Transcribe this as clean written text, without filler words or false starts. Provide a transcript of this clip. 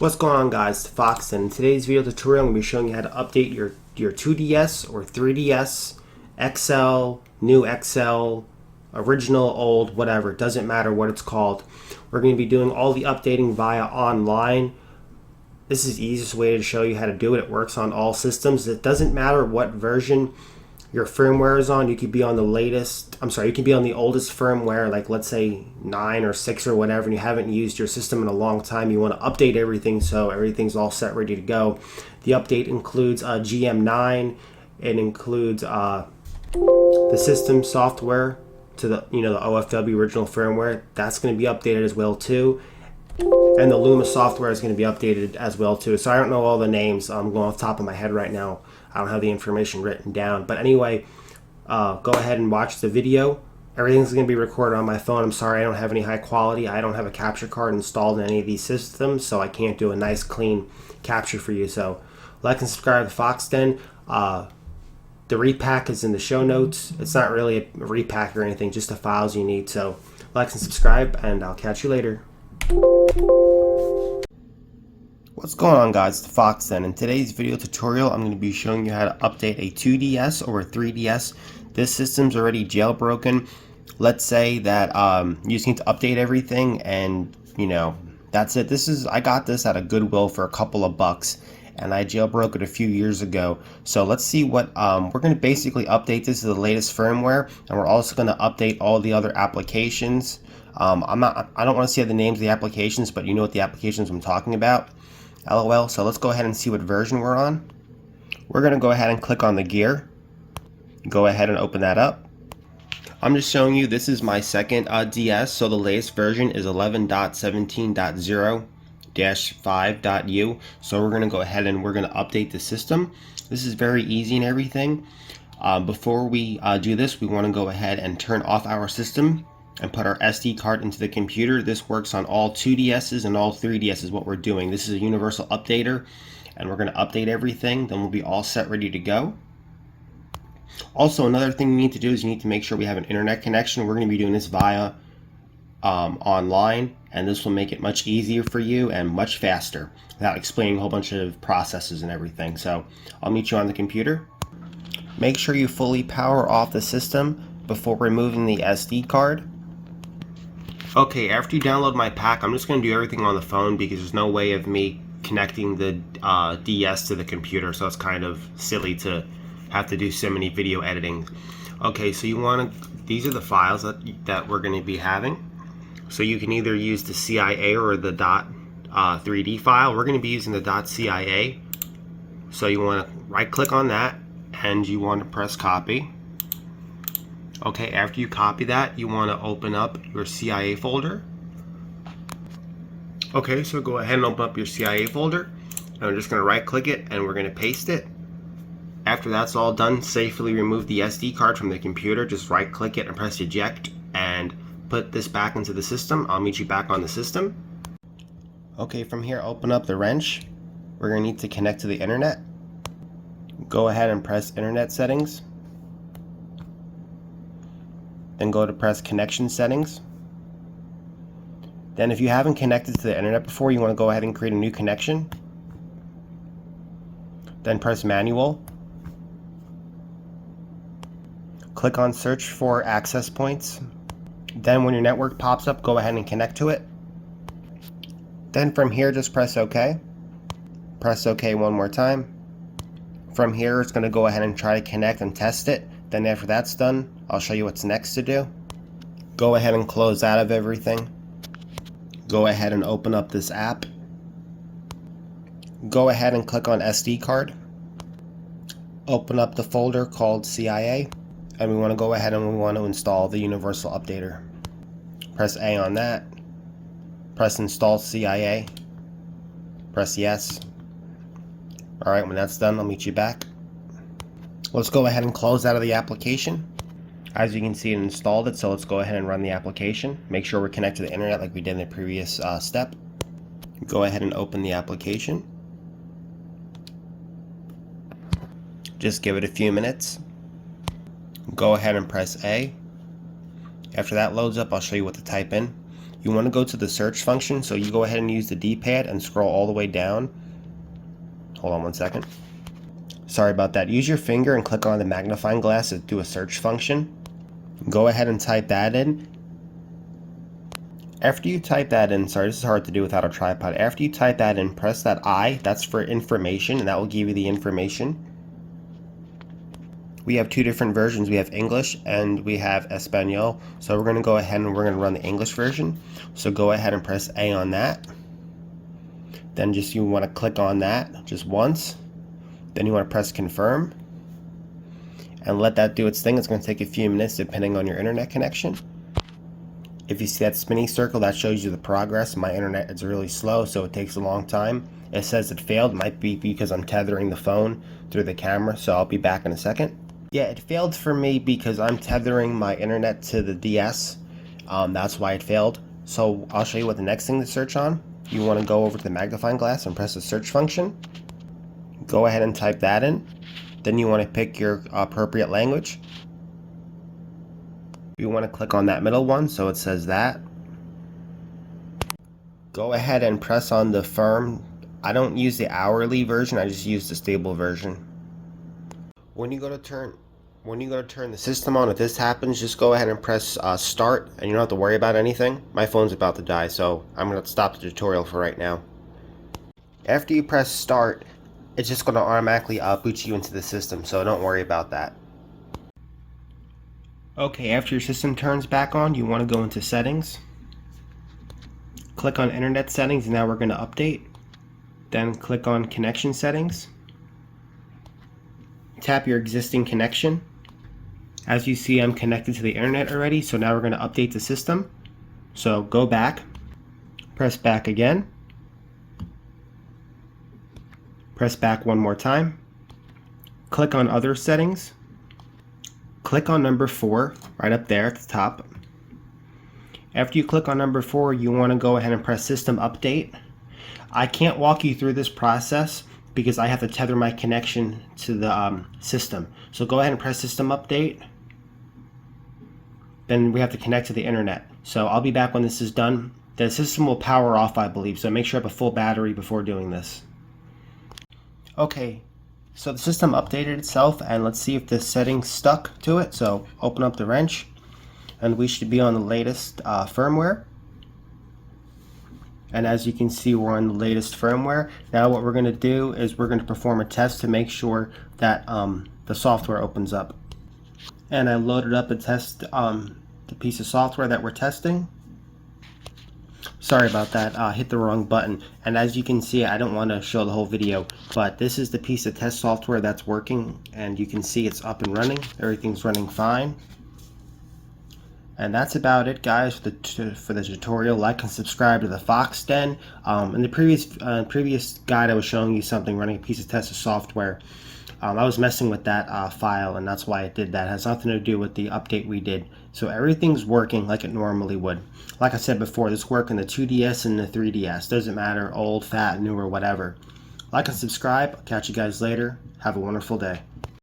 What's going on, guys? It's Fox, and in today's video tutorial I'm going to be showing you how to update your 2DS or 3DS, XL, new XL, original, old, whatever. It doesn't matter what it's called. We're going to be doing all the updating via online. This is the easiest way to show you how to do it. It works on all systems. It doesn't matter what version your firmware is on. You could be on the you can be on the oldest firmware, like let's say 9 or 6 or whatever, and you haven't used your system in a long time. You want to update everything so everything's all set, ready to go. The update includes GM9. It includes the system software to the the OFW original firmware. That's going to be updated as well too. And the Luma software is going to be updated as well too. So I don't know all the names. I'm going off the top of my head right now. I don't have the information written down. But anyway, go ahead and watch the video. Everything's going to be recorded on my phone. I'm sorry I don't have any high quality. I don't have a capture card installed in any of these systems, so I can't do a nice clean capture for you. So like and subscribe to Fox Den. The repack is in the show notes. It's not really a repack or anything, just the files you need. So like and subscribe, and I'll catch you later. What's going on, guys? It's Fox Den. In today's video tutorial I'm going to be showing you how to update a 2DS or a 3DS. This system's already jailbroken. Let's say that you just need to update everything, and that's it. I got this at a Goodwill for a couple of bucks, and I jailbroke it a few years ago. So let's see what we're going to basically update this to the latest firmware, and we're also going to update all the other applications. I don't want to say the names of the applications, but you know what the applications I'm talking about. LOL. So let's go ahead and see what version we're on. We're going to go ahead and click on the gear. Go ahead and open that up. I'm just showing you, this is my second DS, so the latest version is 11.17.0-5.u. So we're going to go ahead and we're going to update the system. This is very easy and everything. Before we do this, we want to go ahead and turn off our system and put our SD card into the computer. This works on all 2DSs and all 3DSs, what we're doing. This is a Universal-Updater, and we're going to update everything. Then we'll be all set, ready to go. Also, another thing you need to do is you need to make sure we have an internet connection. We're going to be doing this via online, and this will make it much easier for you and much faster without explaining a whole bunch of processes and everything. So I'll meet you on the computer. Make sure you fully power off the system before removing the SD card. Okay, after you download my pack, I'm just going to do everything on the phone because there's no way of me connecting the DS to the computer, so it's kind of silly to have to do so many video editing. Okay, so these are the files that we're going to be having. So you can either use the CIA or the .3D file. We're going to be using the .CIA. So you want to right click on that and you want to press copy. Okay, after you copy that, you want to open up your CIA folder. Okay, so go ahead and open up your CIA folder. And we're just going to right click it and we're going to paste it. After that's all done, safely remove the SD card from the computer. Just right click it and press eject and put this back into the system. I'll meet you back on the system. Okay, from here open up the wrench. We're going to need to connect to the internet. Go ahead and press internet settings. Then go to press connection settings. Then if you haven't connected to the internet before, you want to go ahead and create a new connection. Then press manual. Click on search for access points. Then when your network pops up, go ahead and connect to it. Then from here just press OK. Press OK one more time. From here it's going to go ahead and try to connect and test it. Then after that's done, I'll show you what's next to do. Go ahead and close out of everything. Go ahead and open up this app. Go ahead and click on SD card. Open up the folder called CIA. And we want to go ahead and we want to install the Universal-Updater. Press A on that. Press install CIA. Press yes. Alright, when that's done, I'll meet you back. Let's go ahead and close out of the application. As you can see, it installed it, so let's go ahead and run the application. Make sure we're connected to the internet like we did in the previous step. Go ahead and open the application. Just give it a few minutes. Go ahead and press A. After that loads up, I'll show you what to type in. You want to go to the search function, so you go ahead and use the D-pad and scroll all the way down. Hold on one second. Sorry about that. Use your finger and click on the magnifying glass to do a search function. Go ahead and type that in. After you type that in, sorry, this is hard to do without a tripod. After you type that in, press that I, that's for information, and that will give you the information. We have two different versions. We have English and we have Espanol. So we're going to go ahead and we're going to run the English version. So go ahead and press A on that. Then just you want to click on that just once. Then you want to press confirm and let that do its thing. It's going to take a few minutes depending on your internet connection. If you see that spinning circle, that shows you the progress. My internet is really slow, so it takes a long time. It says it failed. It might be because I'm tethering the phone through the camera, so I'll be back in a second. Yeah, it failed for me because I'm tethering my internet to the DS. That's why it failed. So I'll show you what the next thing to search on. You want to go over to the magnifying glass and press the search function. Go ahead and type that in. Then you want to pick your appropriate language. You want to click on that middle one, so it says that. Go ahead and press on the firm. I don't use the hourly version, I just use the stable version. When you go to turn the system on, if this happens, just go ahead and press start, and you don't have to worry about anything. My phone's about to die, so I'm going to stop the tutorial for right now. After you press start, it's just going to automatically boot you into the system, so don't worry about that. Okay, after your system turns back on, you want to go into settings. Click on internet settings, and now we're going to update. Then click on connection settings. Tap your existing connection. As you see, I'm connected to the internet already, so now we're going to update the system. So go back, press back again, press back one more time, click on other settings, click on number 4 right up there at the top. After you click on number 4, you want to go ahead and press system update. I can't walk you through this process because I have to tether my connection to the system. So go ahead and press system update. Then we have to connect to the internet. So I'll be back when this is done. The system will power off, I believe, so make sure you have a full battery before doing this. Okay, so the system updated itself, and let's see if the settings stuck to it. So open up the wrench, and we should be on the latest firmware. And as you can see, we're on the latest firmware. Now what we're going to do is we're going to perform a test to make sure that the software opens up. And I loaded up a test, the piece of software that we're testing. Sorry about that, hit the wrong button. And as you can see, I don't want to show the whole video, but this is the piece of test software that's working, and you can see it's up and running. Everything's running fine. And that's about it, guys, for the tutorial. Like and subscribe to the Fox Den. In the previous guide, I was showing you something running a piece of test of software. I was messing with that file, and that's why it did that. It has nothing to do with the update we did. So everything's working like it normally would. Like I said before, this works in the 2DS and the 3DS. Doesn't matter, old, fat, new, or whatever. Like and subscribe. I'll catch you guys later. Have a wonderful day.